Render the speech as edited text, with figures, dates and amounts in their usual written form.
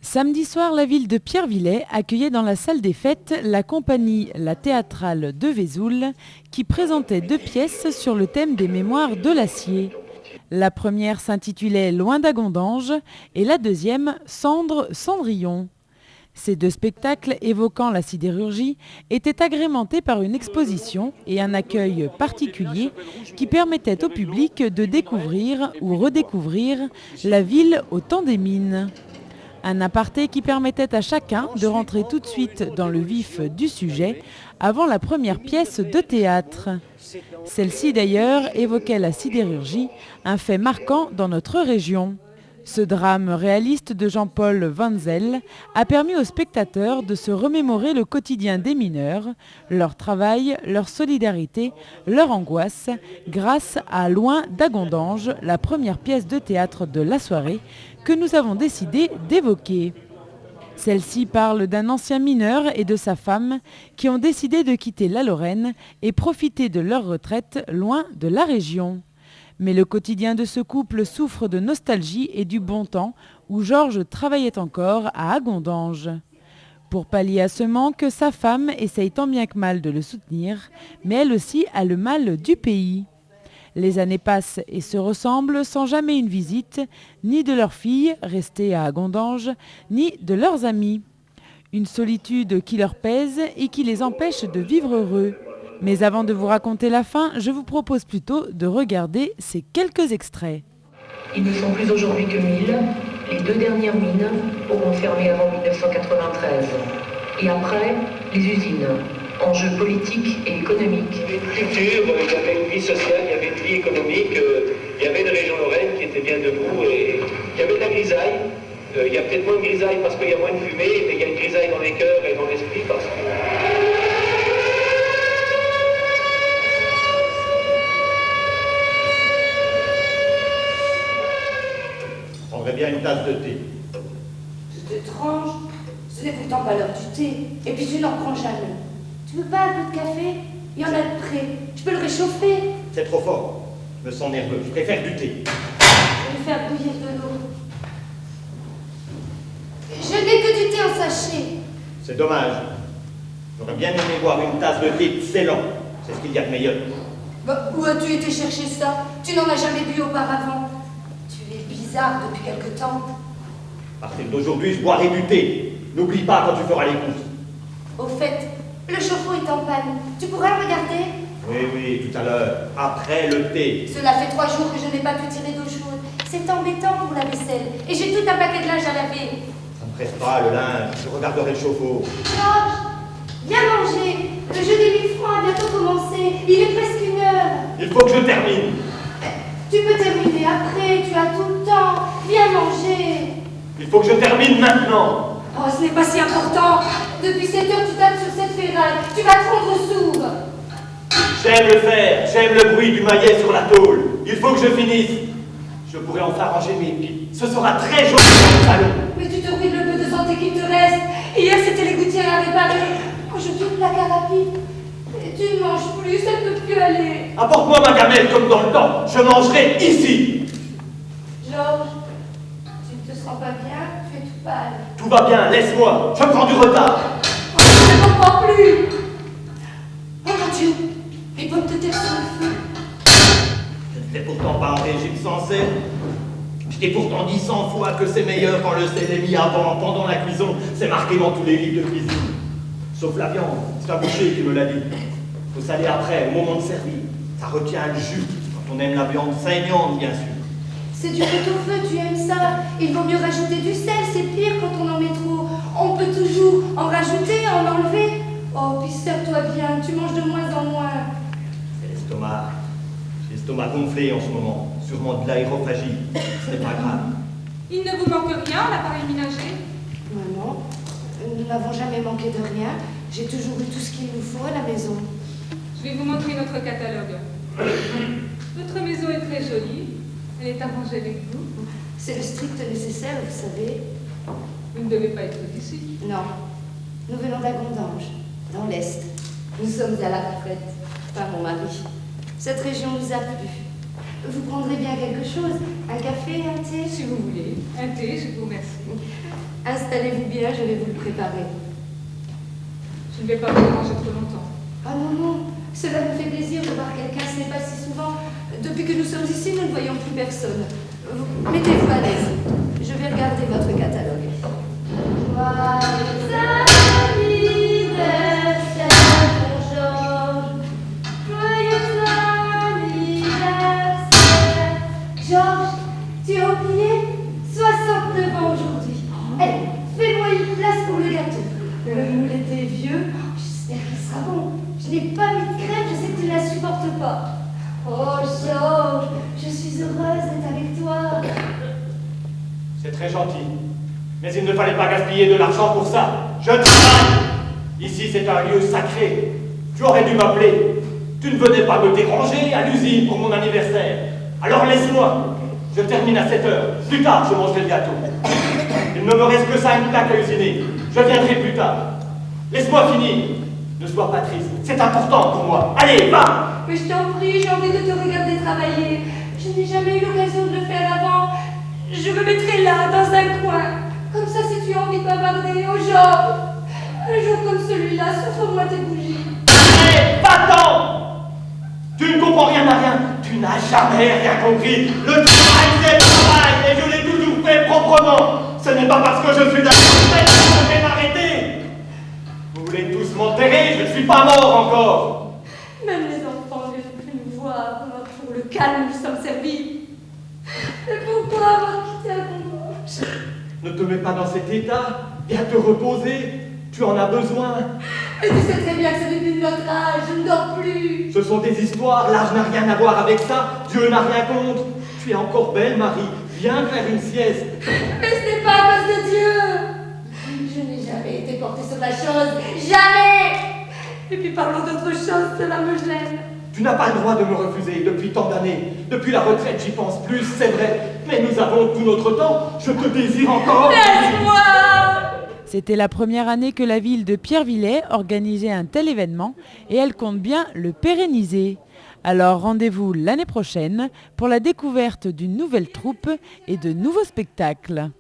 Samedi soir, la ville de Pierrevillers accueillait dans la salle des fêtes la compagnie La Théâtrale de Vesoul qui présentait 2 pièces sur le thème des mémoires de l'acier. La première s'intitulait Loin d'Agondange et la deuxième Cendre Cendrillon. Ces 2 spectacles évoquant la sidérurgie étaient agrémentés par une exposition et un accueil particulier qui permettait au public de découvrir ou redécouvrir la ville au temps des mines. Un aparté qui permettait à chacun de rentrer tout de suite dans le vif du sujet avant la première pièce de théâtre. Celle-ci d'ailleurs évoquait la sidérurgie, un fait marquant dans notre région. Ce drame réaliste de Jean-Paul Wanzel a permis aux spectateurs de se remémorer le quotidien des mineurs, leur travail, leur solidarité, leur angoisse, grâce à Loin d'Agondange, la première pièce de théâtre de la soirée que nous avons décidé d'évoquer. Celle-ci parle d'un ancien mineur et de sa femme qui ont décidé de quitter la Lorraine et profiter de leur retraite loin de la région. Mais le quotidien de ce couple souffre de nostalgie et du bon temps où Georges travaillait encore à Agondange. Pour pallier à ce manque, sa femme essaye tant bien que mal de le soutenir, mais elle aussi a le mal du pays. Les années passent et se ressemblent sans jamais une visite, ni de leur fille, restée à Agondange, ni de leurs amis. Une solitude qui leur pèse et qui les empêche de vivre heureux. Mais avant de vous raconter la fin, je vous propose plutôt de regarder ces quelques extraits. Ils ne sont plus aujourd'hui que 1000. Les 2 dernières mines auront fermé avant 1993. Et après, les usines. Enjeux politiques et économiques. Il y avait une culture, il y avait une vie sociale, il y avait une vie économique, il y avait une région lorraine qui était bien debout et il y avait de la grisaille. Il y a peut-être moins de grisaille parce qu'il y a moins de fumée, mais il y a une grisaille dans les cœurs et dans l'esprit parce que... Je prendrais bien une tasse de thé. C'est étrange. Ce n'est pourtant pas l'heure du thé. Et puis tu n'en prends jamais. Tu veux pas un peu de café? Il y en a de près. Je peux le réchauffer. C'est trop fort. Je me sens nerveux. Je préfère du thé. Je vais faire bouillir de l'eau. Je n'ai que du thé en sachet. C'est dommage. J'aurais bien aimé boire une tasse de thé excellent. C'est ce qu'il y a de meilleur. Bah, où as-tu été chercher ça? Tu n'en as jamais bu auparavant. Tu es bizarre depuis quelque temps. À partir d'aujourd'hui, je boirai du thé. N'oublie pas quand tu feras les courses. Au fait, le chauffe-eau est en panne. Tu pourrais le regarder? Oui, tout à l'heure. Après le thé. Cela fait 3 jours que je n'ai pas pu tirer d'eau chaude. C'est embêtant pour la vaisselle. Et j'ai tout un paquet de linge à laver. Ça me presse pas, le linge. Je regarderai le chauffe-eau. Georges, viens manger. Le jeu des 1000 francs a bientôt commencé. Il est presque 1h. Il faut que je termine. Tu peux terminer après. Tu as tout le temps. Viens manger. Il faut que je termine maintenant. Oh, ce n'est pas si important. Depuis 7 heures, tu tapes sur cette ferraille. Tu vas te rendre sourd. J'aime le faire. J'aime le bruit du maillet sur la tôle. Il faut que je finisse. Je pourrais enfin ranger mes pipes. Ce sera très joli dans le salon. Mais tu te ruines le peu de santé qu'il te reste. Hier, c'était les gouttières à réparer. Aujourd'hui, le placard à pipe. Et tu ne manges plus, ça ne peut plus aller. Apporte-moi ma gamelle comme dans le temps. Je mangerai ici. Georges, tu ne te sens pas bien? Tu es tout pâle. Tout va bien, laisse-moi. Je prends du retard. Oh, je ne comprends plus. Oh mon Dieu, les pommes de terre sur le feu. Je ne fais pourtant pas un régime sans sel. Je t'ai pourtant dit 100 fois que c'est meilleur quand le sel est mis avant, pendant la cuisson. C'est marqué dans tous les livres de cuisine. Sauf la viande, c'est un boucher qui me l'a dit. Faut saler après, au moment de servir. Ça retient le jus, quand on aime la viande saignante, bien sûr. C'est du pot-au-feu, tu aimes ça? Il vaut mieux rajouter du sel, c'est pire quand on en met trop. On peut toujours en rajouter, en enlever. Oh, puis serre-toi bien, tu manges de moins en moins. C'est l'estomac. J'ai l'estomac gonflé en ce moment. Sûrement de l'aérophagie. C'est pas grave. Il ne vous manque rien, l'appareil ménager? Non, nous n'avons jamais manqué de rien. J'ai toujours eu tout ce qu'il nous faut à la maison. Je vais vous montrer notre catalogue. Votre maison est très jolie. Elle est arrangée avec vous. C'est le strict nécessaire, vous savez. Vous ne devez pas être d'ici. Non, nous venons d'Agondange, dans l'Est. Nous sommes à la retraite, par mon mari. Cette région nous a plu. Vous prendrez bien quelque chose? Un café, un thé? Si vous voulez. Un thé, je vous remercie. Installez-vous bien, je vais vous le préparer. Je ne vais pas vous déranger trop longtemps. Ah non, non, cela me fait plaisir de voir quelqu'un, ce n'est pas si souvent. Depuis que nous sommes ici, nous ne voyons plus personne. Mettez-vous à l'aise. Je vais regarder votre catalogue. Joyeux anniversaire, mon Georges. Joyeux anniversaire. Georges, tu as oublié 69 ans aujourd'hui. Allez, fais-moi une place pour le gâteau. Le moule était vieux. J'espère qu'il sera bon. Je n'ai pas mis de crème, je sais que tu ne la supportes pas. Oh, Georges, je suis heureuse d'être avec toi. C'est très gentil. Mais il ne fallait pas gaspiller de l'argent pour ça. Je travaille. Ici, c'est un lieu sacré. Tu aurais dû m'appeler. Tu ne venais pas me déranger à l'usine pour mon anniversaire. Alors laisse-moi. Je termine à 7 heures. Plus tard, je mangerai le gâteau. Il ne me reste que 5 plaques à usiner. Je viendrai plus tard. Laisse-moi finir. Ne sois pas triste. C'est important pour moi. Allez, va! Mais je t'en prie, j'ai envie de te regarder travailler. Je n'ai jamais eu l'occasion de le faire avant. Je me mettrai là, dans un coin. Comme ça, si tu as envie de bavarder, oh Georges, un jour comme celui-là, souffre-moi tes bougies. Allez, va-t'en! Tu ne comprends rien à rien. Tu n'as jamais rien compris. Le travail, c'est le travail. Et je l'ai toujours fait proprement. Ce n'est pas parce que je suis d'accord que je vais m'arrêter. Vous voulez tous m'enterrer, je ne suis pas mort encore. Même les enfants ne viennent plus nous voir. Pour le calme, nous sommes servis. Et pourquoi avoir quitté un convoi? Ne te mets pas dans cet état. Viens te reposer. Tu en as besoin. Mais tu sais très bien que c'est depuis notre âge, je ne dors plus. Ce sont des histoires, l'âge n'a rien à voir avec ça. Dieu n'a rien contre. Tu es encore belle, Marie. Viens faire une sieste. Mais ce n'est pas à cause de Dieu. Je n'ai jamais été portée sur la chose. Jamais. Et puis parlons d'autre chose, cela me gêne. Tu n'as pas le droit de me refuser depuis tant d'années. Depuis la retraite, j'y pense plus, c'est vrai. Mais nous avons tout notre temps. Je te désire encore. Laisse-moi. C'était la première année que la ville de Pierrevillers organisait un tel événement et elle compte bien le pérenniser. Alors rendez-vous l'année prochaine pour la découverte d'une nouvelle troupe et de nouveaux spectacles.